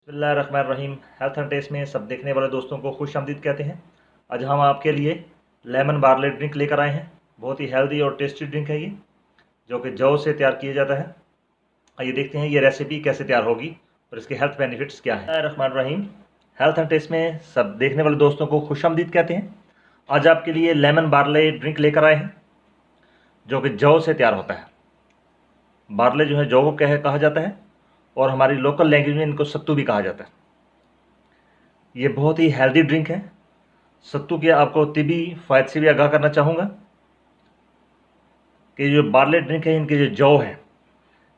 बिस्मिल्लाहिर्रहमानिर्रहीम। Health and test में सब देखने वाले दोस्तों को खुश आमदीद कहते हैं। आज हम आपके लिए लेमन बार्ले ड्रिंक लेकर आए हैं। बहुत ही हेल्दी और टेस्टी ड्रिंक है ये, जो कि जौ से तैयार किया जाता है। आइए देखते हैं ये रेसिपी कैसे तैयार होगी और इसके हेल्थ बेनिफिट्स क्या हैं। बिस्मिल्लाहिर्रहमानिर्रहीम। हेल्थ एंड टेस्ट में सब देखने वाले दोस्तों को खुश आमदीद कहते हैं। आज आपके लिए लेमन बार्ले ड्रिंक लेकर आए हैं, जो कि जौ से तैयार होता है। बार्ले जो है जौ को कहा जाता है और हमारी लोकल लैंग्वेज में इनको सत्तू भी कहा जाता है। ये बहुत ही हेल्दी ड्रिंक है। सत्तू के आपको तिबी फ़ायदे से भी आगाह करना चाहूँगा कि जो बार्ले ड्रिंक है, इनके जो जौ है,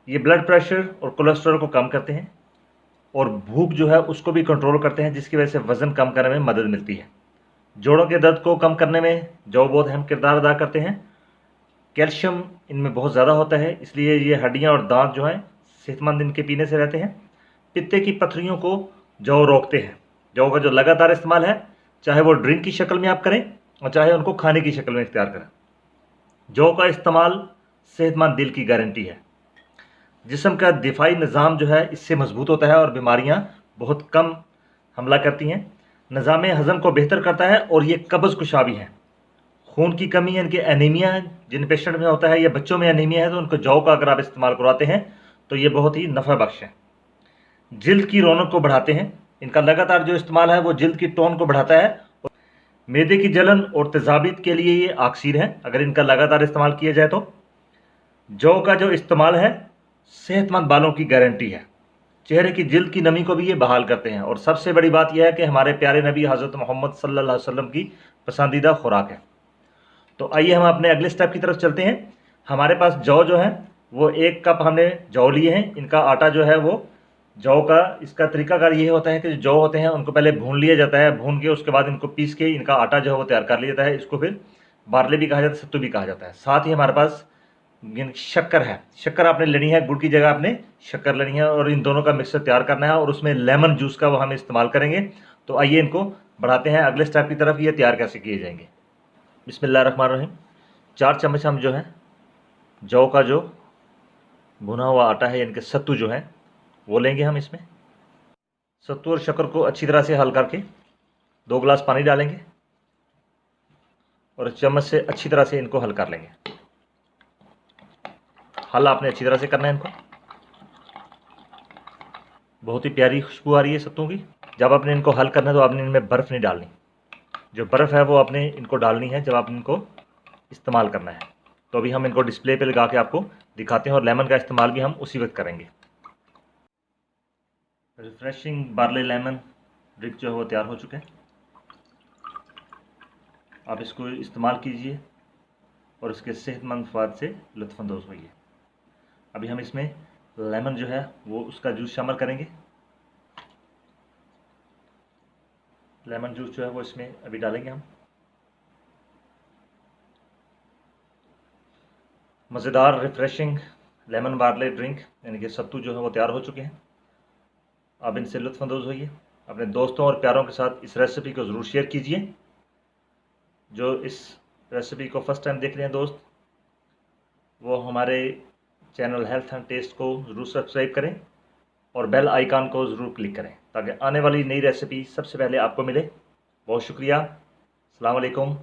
ये ब्लड प्रेशर और कोलेस्ट्रॉल को कम करते हैं और भूख जो है उसको भी कंट्रोल करते हैं, जिसकी वजह से वज़न कम करने में मदद मिलती है। जोड़ों के दर्द को कम करने में जौ बहुत अहम किरदार अदा करते हैं। कैल्शियम इनमें बहुत ज़्यादा होता है, इसलिए ये हड्डियाँ और दांत जो हैं सेहतमंद इनके पीने से रहते हैं। पित्ते की पथरियों को जौ रोकते हैं। जौ का जो लगातार इस्तेमाल है, चाहे वो ड्रिंक की शक्ल में आप करें और चाहे उनको खाने की शक्ल में इख्तियार करें, जौ का इस्तेमाल सेहतमंद दिल की गारंटी है। जिस्म का दिफाई निज़ाम जो है इससे मजबूत होता है और बीमारियां बहुत कम हमला करती हैं। निज़ाम हज़म को बेहतर करता है और ये कब्ज़ कुशा भी है। खून की कमी यानी कि एनीमिया जिन पेशेंट में होता है या बच्चों में एनीमिया है, तो उनको जौ का अगर आप इस्तेमाल करवाते हैं तो ये बहुत ही नफ़ा बख्श है। जिल्द की रौनक को बढ़ाते हैं। इनका लगातार जो इस्तेमाल है वो जिल्द की टोन को बढ़ाता है। मैदे की जलन और तेज़ाबियत के लिए ये आक्सीर है अगर इनका लगातार इस्तेमाल किया जाए तो। जौ का जो इस्तेमाल है सेहतमंद बालों की गारंटी है। चेहरे की जिल्द की नमी को भी ये बहाल करते हैं और सबसे बड़ी बात यह है कि हमारे प्यारे नबी हज़रत मोहम्मद सल्लल्लाहु अलैहि वसल्लम की पसंदीदा खुराक है। तो आइए हम अपने अगले स्टेप की तरफ चलते हैं। हमारे पास जौ जो है वो 1 कप हमने जौ लिए हैं। इनका आटा जो है वो जौ का इसका तरीकाकार ये होता है कि जो जौ होते हैं उनको पहले भून लिया जाता है। भून के उसके बाद इनको पीस के इनका आटा जो है वो तैयार कर लिया जाता है। इसको फिर बार्ले भी कहा जाता है, सत्तू भी कहा जाता है। साथ ही हमारे पास शक्कर है। शक्कर आपने लेनी है, गुड़ की जगह आपने शक्कर लेनी है और इन दोनों का मिक्सर तैयार करना है और उसमें लेमन जूस का वो हम इस्तेमाल करेंगे। तो आइए इनको बढ़ाते हैं अगले स्टेप की तरफ, ये तैयार कैसे किए जाएंगे। बिस्मिल्लाहिर्रहमानिर्रहीम। 4 चम्मच हम जो है जौ का जो भुना हुआ आटा है यानी कि सत्तू जो है वो लेंगे। हम इसमें सत्तू और शक्कर को अच्छी तरह से हल करके 2 गिलास पानी डालेंगे और चम्मच से अच्छी तरह से इनको हल कर लेंगे। हल आपने अच्छी तरह से करना है इनको। बहुत ही प्यारी खुशबू आ रही है सत्तू की। जब आपने इनको हल करना है तो आपने इनमें बर्फ़ नहीं डालनी। जो बर्फ़ है वो आपने इनको डालनी है जब आप इनको इस्तेमाल करना है। तो अभी हम इनको डिस्प्ले पे लगा के आपको दिखाते हैं और लेमन का इस्तेमाल भी हम उसी वक्त करेंगे। रिफ्रेशिंग बार्ले लेमन ड्रिंक जो है वो तैयार हो चुके हैं। आप इसको इस्तेमाल कीजिए और इसके सेहतमंद फ़ायदे से लुत्फ़अंदोज़ होइए। अभी हम इसमें लेमन जो है वो उसका जूस शामिल करेंगे। लेमन जूस जो है वो इसमें अभी डालेंगे हम। मज़ेदार रिफ्रेशिंग लेमन बार्ले ड्रिंक यानी कि सत्तू जो है वो तैयार हो चुके हैं। आप इनसे लुत्फ़अंदोज़ होइए। अपने दोस्तों और प्यारों के साथ इस रेसिपी को ज़रूर शेयर कीजिए। जो इस रेसिपी को फर्स्ट टाइम देख रहे हैं दोस्त, वो हमारे चैनल हेल्थ एंड टेस्ट को ज़रूर सब्सक्राइब करें और बेल आइकन को ज़रूर क्लिक करें ताकि आने वाली नई रेसिपी सबसे पहले आपको मिले। बहुत शुक्रिया। अस्सलाम वालेकुम।